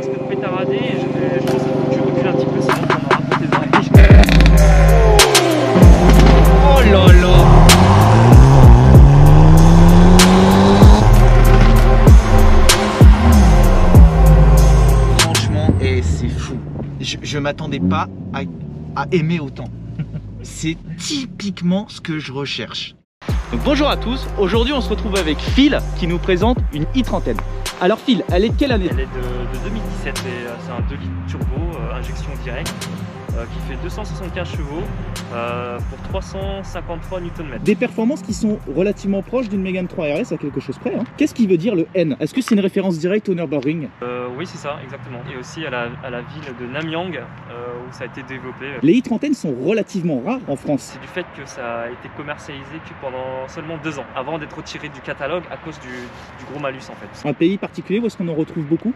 risque de pétarader et je pense que tu recules un petit peu sinon on aura pas tes oreilles. Oh là là. Franchement, et c'est fou. Je m'attendais pas à aimer autant. C'est typiquement ce que je recherche. Donc bonjour à tous, aujourd'hui on se retrouve avec Phil qui nous présente une i30N. Alors Phil, elle est de quelle année? Elle est de 2017 et c'est un 2 litres turbo, injection directe, qui fait 275 chevaux pour 353 Nm. Des performances qui sont relativement proches d'une Mégane 3 RS à quelque chose près. Hein. Qu'est-ce qui veut dire le N? Est-ce que c'est une référence directe au Nürburgring? Oui c'est ça, exactement. Et aussi à la ville de Namyang où ça a été développé. Les i30N sont relativement rares en France. C'est du fait que ça a été commercialisé que pendant seulement 2 ans, avant d'être retiré du catalogue à cause du gros malus en fait. Un pays particulier où est-ce qu'on en retrouve beaucoup?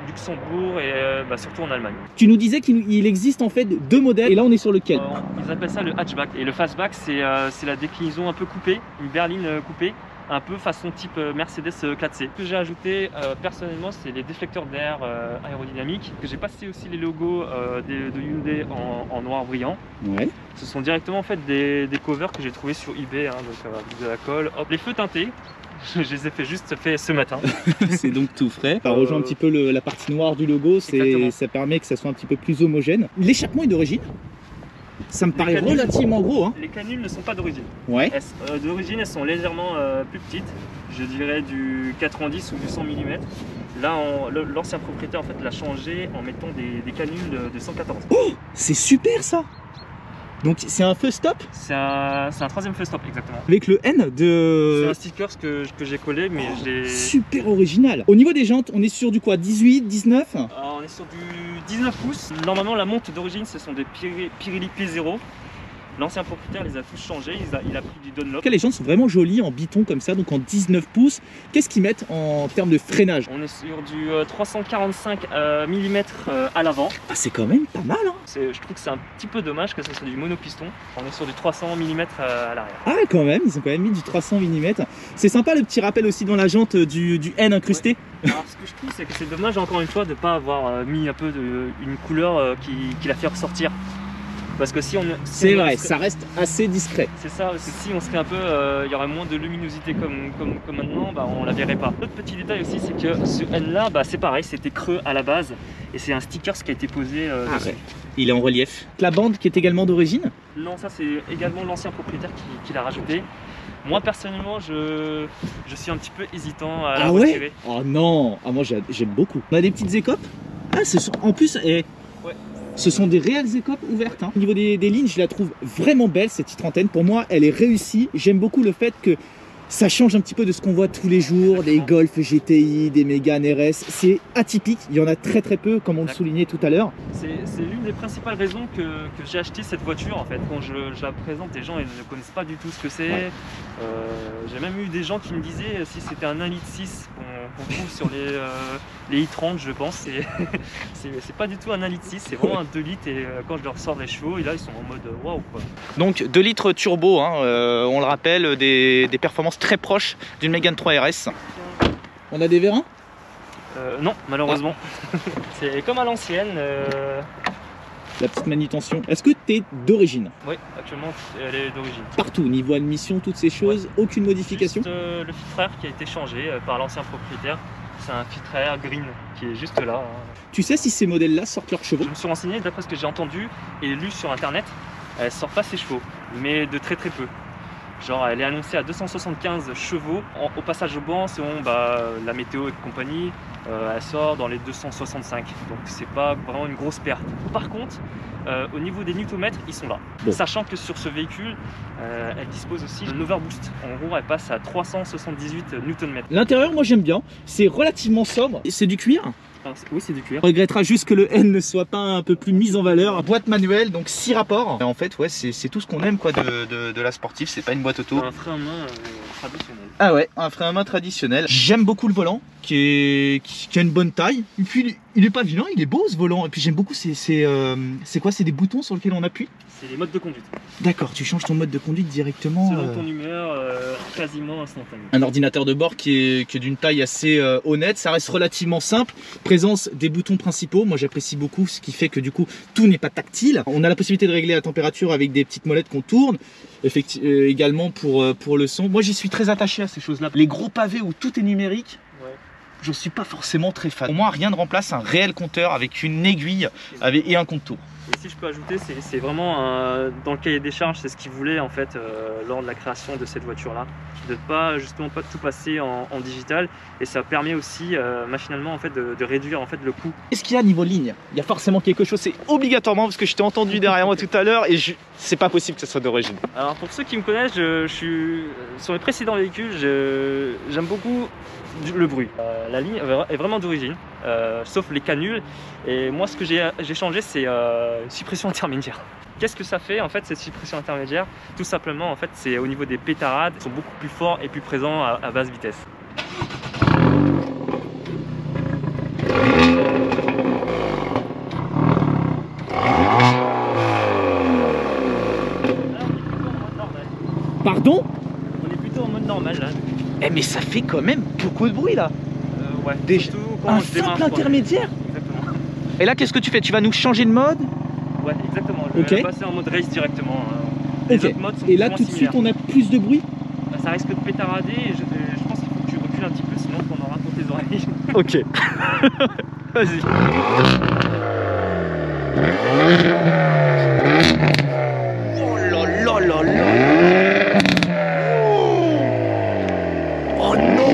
Luxembourg et surtout en Allemagne. Tu nous disais qu'il existe en fait deux modèles et là on est sur lequel? Ils appellent ça le hatchback et le fastback c'est la déclinaison un peu coupée, une berline coupée, un peu façon type Mercedes 4C. Ce que j'ai ajouté personnellement c'est les déflecteurs d'air aérodynamiques. J'ai passé aussi les logos de Hyundai en noir brillant. Ouais. Ce sont directement en fait des covers que j'ai trouvé sur eBay, hein, donc avec de la colle. Hop, les feux teintés. Je les ai juste fait ce matin. C'est donc tout frais. Ça rejoint un petit peu la partie noire du logo, ça permet que ça soit un petit peu plus homogène. L'échappement est d'origine? Ça me paraît relativement gros. Hein. Les canules ne sont pas d'origine. Ouais. D'origine, elles sont légèrement plus petites. Je dirais du 90 ou du 100 mm. Là, l'ancien propriétaire en fait, l'a changé en mettant des canules de 114. Oh, c'est super ça! Donc c'est un feu stop? C'est un troisième feu stop, exactement. Avec le N de... C'est un sticker que j'ai collé, mais je l'ai... Super original. Au niveau des jantes, on est sur du quoi? 18, 19? On est sur du 19 pouces. Normalement, la monte d'origine, ce sont des Pirelli P0. L'ancien propriétaire les a tous changés, il a pris du Dunlop. Les jantes sont vraiment jolies en biton comme ça, donc en 19 pouces. Qu'est-ce qu'ils mettent en termes de freinage? On est sur du 345 mm à l'avant. Ah, c'est quand même pas mal hein. Je trouve que c'est un petit peu dommage que ce soit du monopiston. On est sur du 300 mm à l'arrière. Ah quand même, ils ont quand même mis du 300 mm. C'est sympa le petit rappel aussi dans la jante du N incrusté. Ouais. Alors ce que je trouve c'est que c'est dommage encore une fois de ne pas avoir mis un peu une couleur qui la fait ressortir. Parce que si on... C'est vrai, ça reste assez discret. C'est ça, parce que si on serait un peu... il y aurait moins de luminosité comme maintenant, bah, on la verrait pas. L'autre petit détail aussi, c'est que ce N là, bah, c'est pareil, c'était creux à la base. Et c'est un sticker qui a été posé dessus. Ouais. Il est en relief. La bande qui est également d'origine? Non, ça c'est également l'ancien propriétaire qui l'a rajouté. Moi personnellement, je suis un petit peu hésitant à la retirer. Oh non, moi j'aime beaucoup. On a des petites écopes. Ah, en plus... Ce sont des réelles écopes ouvertes. Hein. Au niveau des lignes, je la trouve vraiment belle cette i30N. Pour moi, elle est réussie. J'aime beaucoup le fait que ça change un petit peu de ce qu'on voit tous les jours, des Golf GTI, des Mégane RS. C'est atypique, il y en a très peu, comme on le soulignait tout à l'heure. C'est l'une des principales raisons que j'ai acheté cette voiture en fait. Quand je la présente, les gens ils ne connaissent pas du tout ce que c'est. Ouais. J'ai même eu des gens qui me disaient si c'était un 1,6 litre qu'on trouve sur les i30, je pense. C'est pas du tout un 1,6 litre, c'est vraiment un 2 litres et quand je leur sors les chevaux, et là ils sont en mode waouh quoi. Donc 2 litres turbo, hein, on le rappelle, des performances très proches d'une Mégane 3 RS. On a des vérins? Non, malheureusement. C'est comme à l'ancienne. La petite manutention. Est-ce que tu es d'origine? Oui, actuellement elle est d'origine. Partout, niveau admission, toutes ces choses, ouais. Aucune modification? Juste, le filtre air qui a été changé par l'ancien propriétaire. C'est un filtre air green qui est juste là. Hein. Tu sais si ces modèles-là sortent leurs chevaux? Je me suis renseigné d'après ce que j'ai entendu et lu sur internet. Elle sort pas ses chevaux, mais de très peu. Genre elle est annoncée à 275 chevaux. Au passage au banc, selon la météo et compagnie, elle sort dans les 265. Donc c'est pas vraiment une grosse perte. Par contre, au niveau des newtomètres, ils sont là. Bon. Sachant que sur ce véhicule, elle dispose aussi d'un overboost. En gros, elle passe à 378 Nm. L'intérieur, moi j'aime bien. C'est relativement sobre. C'est du cuir? Oui, c'est du cuir. On regrettera juste que le N ne soit pas un peu plus mis en valeur. Boîte manuelle, donc 6 rapports. Et en fait, ouais, c'est tout ce qu'on aime quoi de la sportive. C'est pas une boîte auto. Un frein à main traditionnel. Ah ouais, un frein à main traditionnel. J'aime beaucoup le volant qui a une bonne taille. Et puis il est pas vilain, il est beau ce volant. Et puis j'aime beaucoup, c'est quoi? C'est des boutons sur lesquels on appuie? C'est les modes de conduite. D'accord, tu changes ton mode de conduite directement. Selon ton humeur, quasiment instantané. Un ordinateur de bord qui est d'une taille assez honnête, ça reste relativement simple. Présence des boutons principaux, moi j'apprécie beaucoup, ce qui fait que du coup tout n'est pas tactile. On a la possibilité de régler la température avec des petites molettes qu'on tourne. Également pour le son. Moi j'y suis très attaché à ces choses-là. Les gros pavés où tout est numérique, je suis pas forcément très fan. Pour moi, rien ne remplace un réel compteur avec une aiguille et un compte tour. Et si je peux ajouter, c'est vraiment dans le cahier des charges, c'est ce qu'ils voulaient en fait lors de la création de cette voiture-là, de justement pas tout passer en digital, et ça permet aussi machinalement en fait de réduire en fait le coût. Qu'est-ce qu'il y a niveau ligne? Il y a forcément quelque chose, c'est obligatoirement parce que je t'ai entendu derrière moi tout à l'heure et c'est pas possible que ça soit d'origine. Alors pour ceux qui me connaissent, je suis sur les précédents véhicules, j'aime beaucoup le bruit. La ligne est vraiment d'origine, sauf les canules. Et moi, ce que j'ai changé, c'est une suppression intermédiaire. Qu'est-ce que ça fait en fait cette suppression intermédiaire? Tout simplement, en fait, c'est au niveau des pétarades, ils sont beaucoup plus forts et plus présents à basse vitesse. Pardon? On est plutôt en mode normal là. Eh mais ça fait quand même beaucoup de bruit là. Ouais. Déjà, un simple intermédiaire. Exactement. Et là, qu'est-ce que tu fais? Tu vas nous changer de mode? Ouais, exactement. Je vais passer en mode race directement. Les autres modes sont et là, tout de suite, on a plus de bruit? Bah, ça risque de pétarader et je pense qu'il faut que tu recules un petit peu, sinon on aura pour tes oreilles. Ok. Vas-y. Oh là là là là. Oh non.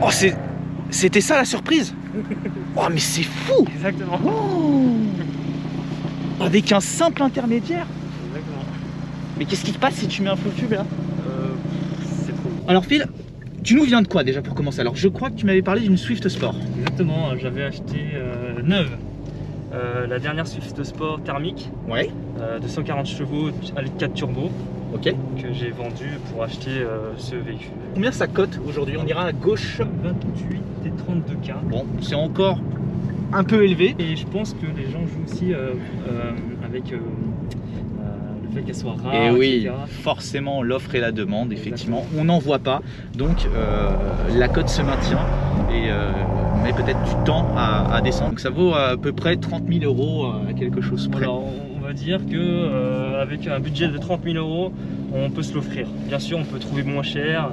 Oh, c'était ça la surprise? Oh mais c'est fou. Exactement. Oh. Avec un simple intermédiaire. Exactement. Mais qu'est-ce qui se passe si tu mets un faux tube là? C'est trop. Alors Phil, tu nous viens de quoi déjà pour commencer? Alors je crois que tu m'avais parlé d'une Swift Sport. Exactement, j'avais acheté neuve. La dernière Swift Sport thermique. Ouais. De 140 chevaux avec 4 turbos. Ok. Que j'ai vendu pour acheter ce véhicule. Combien ça cote aujourd'hui? On ira à gauche. 28 et 32K. Bon, c'est encore un peu élevé. Et je pense que les gens jouent aussi avec le fait qu'elle soit rare. Et oui, etc. forcément l'offre et la demande, effectivement. On n'en voit pas. Donc la cote se maintient et met peut-être du temps à descendre. Donc ça vaut à peu près 30 000 € à quelque chose près. Alors, on va dire que avec un budget de 30 000 €, on peut se l'offrir. Bien sûr, on peut trouver moins cher,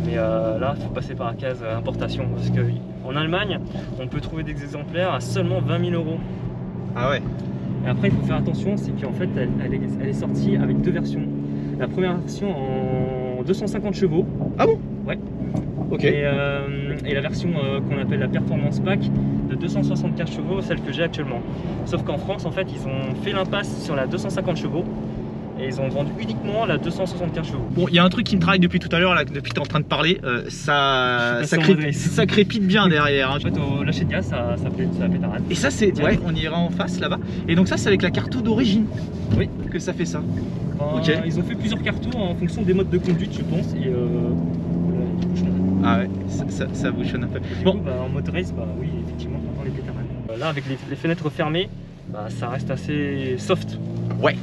mais là, il faut passer par la case importation. Parce qu'en Allemagne, on peut trouver des exemplaires à seulement 20 000 €. Ah ouais. Et après, il faut faire attention, c'est qu'en fait, elle est sortie avec deux versions. La première version en 250 chevaux. Ah bon? Ouais. Ok. Et la version qu'on appelle la Performance Pack de 275 chevaux, celle que j'ai actuellement. Sauf qu'en France, en fait, ils ont fait l'impasse sur la 250 chevaux et ils ont vendu uniquement la 275 chevaux. Bon, il y a un truc qui me travaille depuis tout à l'heure, depuis que tu es en train de parler, ça crépite bien derrière. Hein. En fait, au lâcher de gaz, ça pétarade. Et ça, c'est. Ouais, on ira en face là-bas. Et donc, ça, c'est avec la carte d'origine. Oui. Que ça fait ça. Enfin, ok. Ils ont fait plusieurs cartons en fonction des modes de conduite, je pense. Et ah ouais, ça bouchonne un peu. Du coup, en mode race, oui, effectivement, on entend les pétarades. Là, avec les fenêtres fermées, ça reste assez soft. Ouais,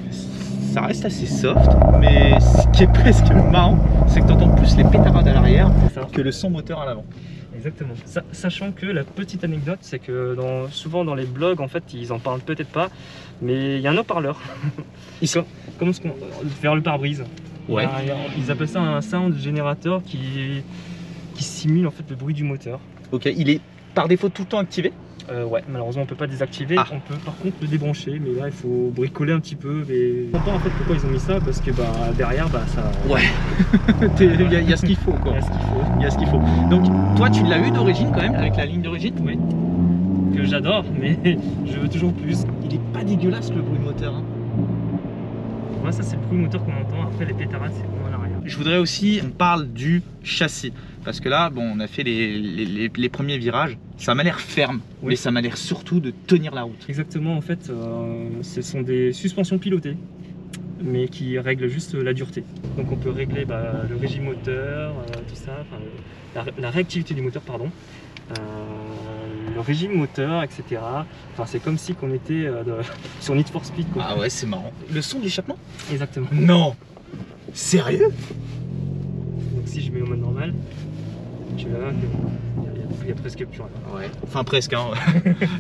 ça reste assez soft, mais ce qui est presque marrant, c'est que tu entends plus les pétarades à l'arrière que le son moteur à l'avant. Exactement. Sachant que la petite anecdote, c'est que souvent dans les blogs, en fait, ils en parlent peut-être pas, mais il y a un haut-parleur. Comme vers le pare-brise. Ouais. Ils appellent ça un sound générateur qui simule en fait le bruit du moteur. Ok, il est par défaut tout le temps activé? Ouais, malheureusement on peut pas désactiver, Ah. on peut par contre le débrancher, mais là il faut bricoler un petit peu. Mais je comprends en fait pourquoi ils ont mis ça, parce que derrière ça. Ouais. Il y a ce qu'il faut quoi. Il y a ce qu'il faut. Donc toi tu l'as eu d'origine quand même avec la ligne d'origine? Oui. Que j'adore, mais je veux toujours plus. Il est pas dégueulasse le bruit moteur. Hein. Ouais, ça c'est le bruit moteur qu'on entend. Après les pétarades c'est vraiment à l'arrière. Je voudrais aussi qu'on parle du châssis. Parce que là, bon, on a fait les premiers virages. Ça m'a l'air ferme, oui. Mais ça m'a l'air surtout de tenir la route. Exactement, en fait, ce sont des suspensions pilotées. mais qui règle juste la dureté. Donc on peut régler le régime moteur, tout ça, la réactivité du moteur, pardon, le régime moteur, etc. Enfin, c'est comme si on était sur Need for Speed, quoi. Ah ouais, c'est marrant. Le son de l'échappement? Exactement. Non. Sérieux? Donc si je mets au mode normal, tu verras qu'il y a presque plus rien. Ouais. Enfin presque, hein.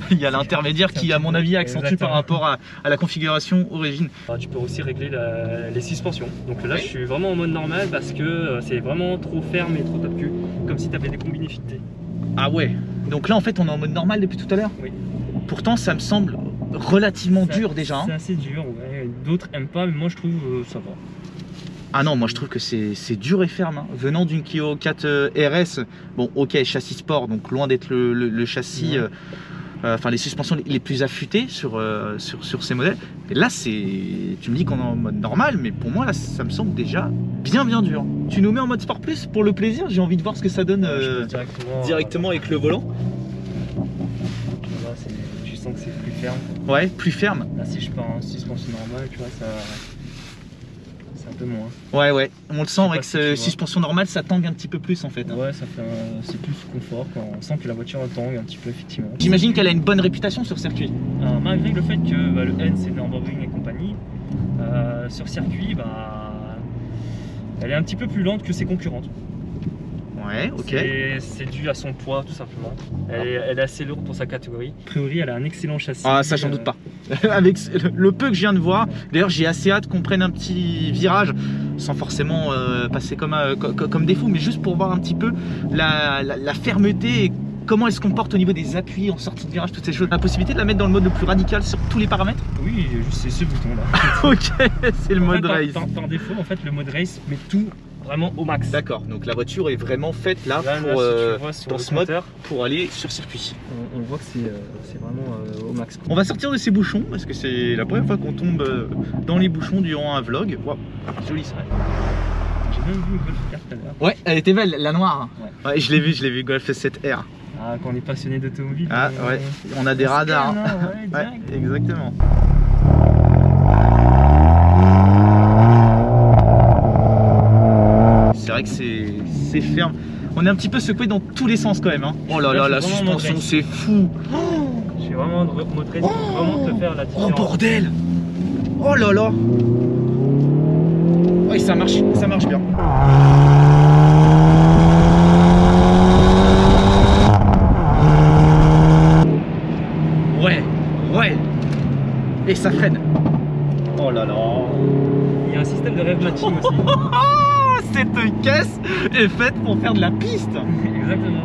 Il y a l'intermédiaire qui, à mon avis, accentue par rapport à la configuration origine. Alors, tu peux aussi régler les suspensions. Donc là, je suis vraiment en mode normal parce que c'est vraiment trop ferme et trop top-cul, comme si tu avais des combines effectées. Ah ouais. Donc là, en fait, on est en mode normal depuis tout à l'heure? Oui. Pourtant, ça me semble relativement dur déjà. Hein. C'est assez dur, ouais. D'autres aiment pas, mais moi je trouve ça va. Ah non, moi je trouve que c'est dur et ferme. Hein. Venant d'une Clio 4 RS, bon ok, châssis sport, donc loin d'être le châssis, enfin les suspensions les plus affûtées sur ces modèles. Et là, tu me dis qu'on est en mode normal, mais pour moi là, ça me semble déjà bien dur. Tu nous mets en mode sport plus pour le plaisir, j'ai envie de voir ce que ça donne directement avec le volant. Là, tu sens que c'est plus ferme. Ouais, plus ferme. Là, si je pars en suspension normale, tu vois, c'est un peu moins. Ouais, on le sent avec suspension normale, ça tangue un petit peu plus en fait. Hein. Ouais, c'est plus confort quand on sent que la voiture tangue un petit peu, effectivement. J'imagine qu'elle a une bonne réputation sur circuit. Alors, malgré le fait que le N c'est Nürburgring et compagnie, sur circuit, elle est un petit peu plus lente que ses concurrentes. Ouais, ok. C'est dû à son poids tout simplement. Elle est assez lourde pour sa catégorie. A priori, elle a un excellent châssis. Ah, ça j'en doute pas. Avec le peu que je viens de voir, d'ailleurs j'ai assez hâte qu'on prenne un petit virage sans forcément passer comme des fous, mais juste pour voir un petit peu la fermeté et comment elle se comporte au niveau des appuis en sortie de virage, toutes ces choses. La possibilité de la mettre dans le mode le plus radical sur tous les paramètres? Oui, c'est ce bouton là. Ok, c'est le mode race. Par défaut, en fait, le mode race met tout vraiment au max. D'accord, donc la voiture est vraiment faite là, pour, dans ce mode pour aller sur circuit. On voit que c'est vraiment au max. On va sortir de ces bouchons parce que c'est la première fois qu'on tombe dans les bouchons durant un vlog. Wow, joli ça. J'ai même vu une Golf 4 tout à l'heure. Ouais, elle était belle, la noire. Ouais, je l'ai vu Golf 7R. Ah, quand on est passionné d'automobile. Ah ouais, on a des radars. Ouais, exactement. C'est vrai que c'est ferme. On est un petit peu secoué dans tous les sens quand même. Hein. Oh là là, la suspension, c'est fou. Je suis vraiment motré pour vraiment te faire la différence. Oh bordel. Oh là là. Oui, ça marche bien. Ouais. Et ça freine. Oh là là. Il y a un système de rev matching aussi. Cette caisse est faite pour faire de la piste. Exactement.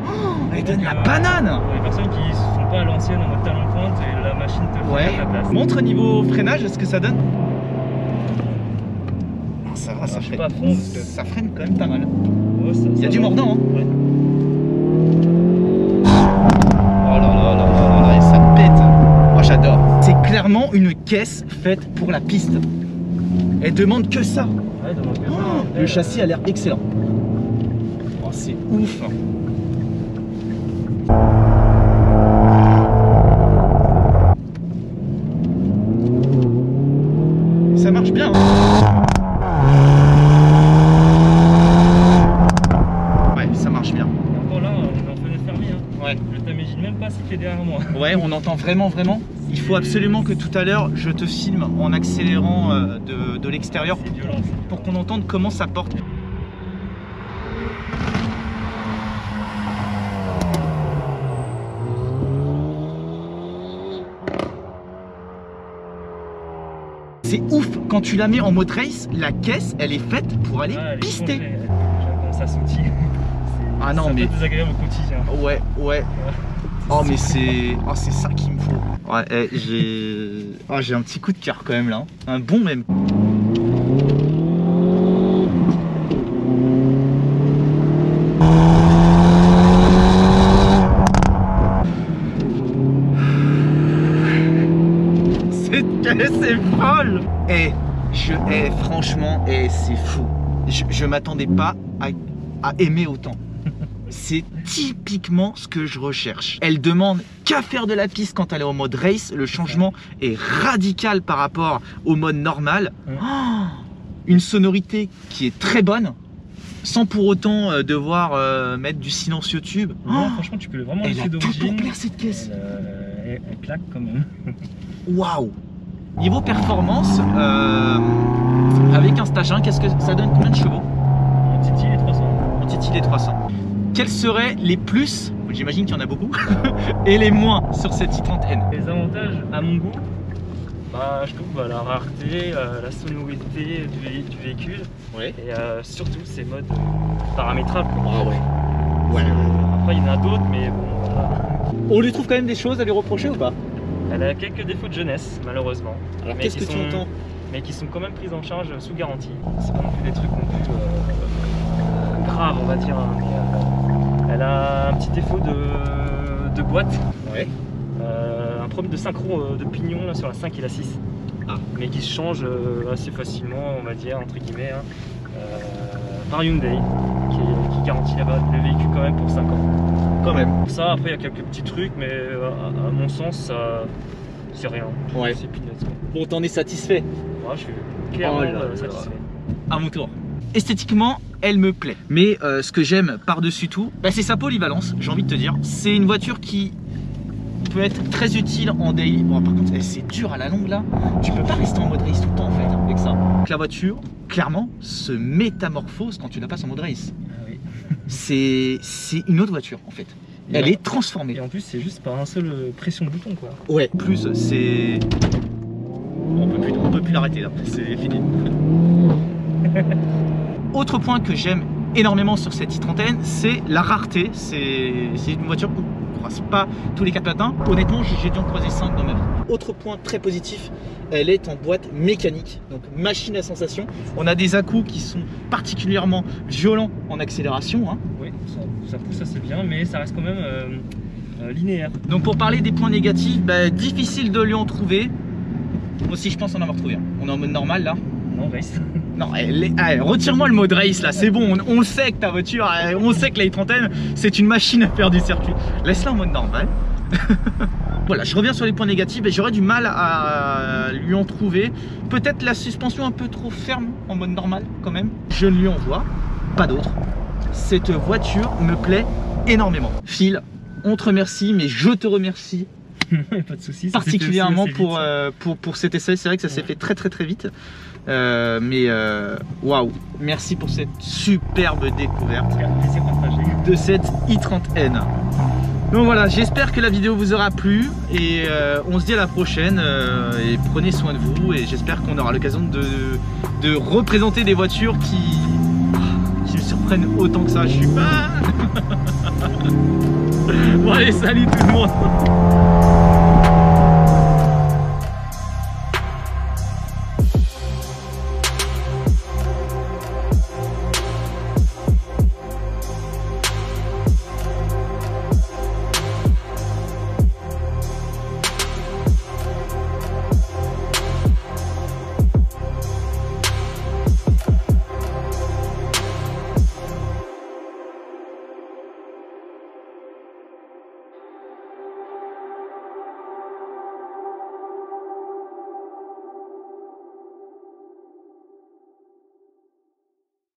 Elle donne la banane. Pour les personnes qui ne sont pas à l'ancienne en mode talon pointe, et la machine te fait la place. Montre niveau freinage, est-ce que ça donne? Ça va, ça freine. Pas à fond, ça freine quand même pas mal. Ouais, il y a du mordant. Hein. Ouais. Oh là là, et ça pète. Moi j'adore. C'est clairement une caisse faite pour la piste. Elle demande que ça. Ouais, demande que ça. Le châssis a l'air excellent. Oh, c'est ouf. Ça marche bien. Ouais, ça marche bien. Et encore là, on est en fenêtre fermée. Hein. Ouais. Je t'imagine même pas si tu es derrière moi. Ouais, on entend vraiment. Il faut absolument que tout à l'heure je te filme en accélérant de l'extérieur pour qu'on entende comment ça porte. C'est ouf, quand tu la mets en mode race, la caisse elle est faite pour aller pister. Ça s'outil. Ah non, mais désagréable au quotidien. Ouais. Oh mais c'est ça qu'il me faut. Ouais, j'ai un petit coup de cœur quand même là. Un bon même. Cette caisse est folle. Franchement, c'est fou. Je m'attendais pas à aimer autant. C'est typiquement ce que je recherche. Elle demande qu'à faire de la piste quand elle est en mode race. Le changement est radical par rapport au mode normal. Oh, une sonorité qui est très bonne, sans pour autant devoir mettre du silencieux tube. Non, franchement, tu peux vraiment Elle laisser a tout d'origine. pour plaire cette caisse. Elle claque quand même. Waouh! Niveau performance, avec un stage 1, qu'est-ce que ça donne? Combien de chevaux? On titille les 300. On titille les 300. Quels seraient les plus, j'imagine qu'il y en a beaucoup, et les moins sur cette i30N? Les avantages, à mon goût, bah, je trouve la rareté, la sonorité du véhicule, Ouais. et surtout ces modes paramétrables. Ah ouais. Après, il y en a d'autres, mais bon, voilà. On lui trouve quand même des choses à lui reprocher ou pas? Elle a quelques défauts de jeunesse, malheureusement. Alors mais qu'est-ce que tu entends? Mais qui sont quand même prises en charge sous garantie. C'est pas non plus des trucs non plus graves, on va dire. Hein, mais, elle a un petit défaut de boîte. Ouais. Un problème de synchro de pignon là, sur la 5 et la 6. Ah. Mais qui se change assez facilement, on va dire, entre guillemets, hein, par Hyundai, qui garantit le véhicule quand même pour 5 ans. Quand même. Pour ça, après, il y a quelques petits trucs, mais à mon sens, c'est rien. Ouais. C'est peanuts, quoi. Bon, t'en es satisfait? Moi, je suis clairement Oh là là. satisfait. À mon tour. Esthétiquement, elle me plaît. Mais ce que j'aime par-dessus tout, bah, c'est sa polyvalence, j'ai envie de te dire. C'est une voiture qui peut être très utile en daily. Bon, par contre, c'est dur à la longue là. Tu peux pas rester en mode race tout le temps en fait avec ça. Donc, la voiture, clairement, se métamorphose quand tu la passes en mode race. Ah oui. C'est une autre voiture en fait. Elle est transformée. Et en plus, c'est juste par un seul pression de bouton, quoi. Ouais, plus c'est... On peut plus l'arrêter là, c'est fini. Autre point que j'aime énormément sur cette i30N, c'est la rareté. C'est une voiture qu'on ne croise pas tous les 4 matins. Honnêtement, j'ai dû en croiser 5 dans ma vie. Autre point très positif, elle est en boîte mécanique, donc machine à sensation. On a des à-coups qui sont particulièrement violents en accélération. Hein. Oui, ça pousse assez bien, mais ça reste quand même linéaire. Donc pour parler des points négatifs, bah, difficile de lui en trouver. Moi aussi je pense en avoir trouvé. On est en mode normal là. Non, race. Non, retire-moi le mode race là, c'est bon, on le sait que ta voiture, on sait que la i30N c'est une machine à faire du circuit. Laisse-la en mode normal. Voilà, je reviens sur les points négatifs et j'aurais du mal à lui en trouver. Peut-être la suspension un peu trop ferme en mode normal quand même. Je ne lui en vois pas d'autre. Cette voiture me plaît énormément. Phil, on te remercie, mais je te remercie Pas de soucis. particulièrement pour cet essai. C'est vrai que ça s'est fait très vite. Waouh, merci pour cette superbe découverte Plaisir partagé. de cette i30N. Donc voilà, j'espère que la vidéo vous aura plu et on se dit à la prochaine et prenez soin de vous et j'espère qu'on aura l'occasion de représenter des voitures qui me surprennent autant que ça. Je suis pas... Bon allez, salut tout le monde.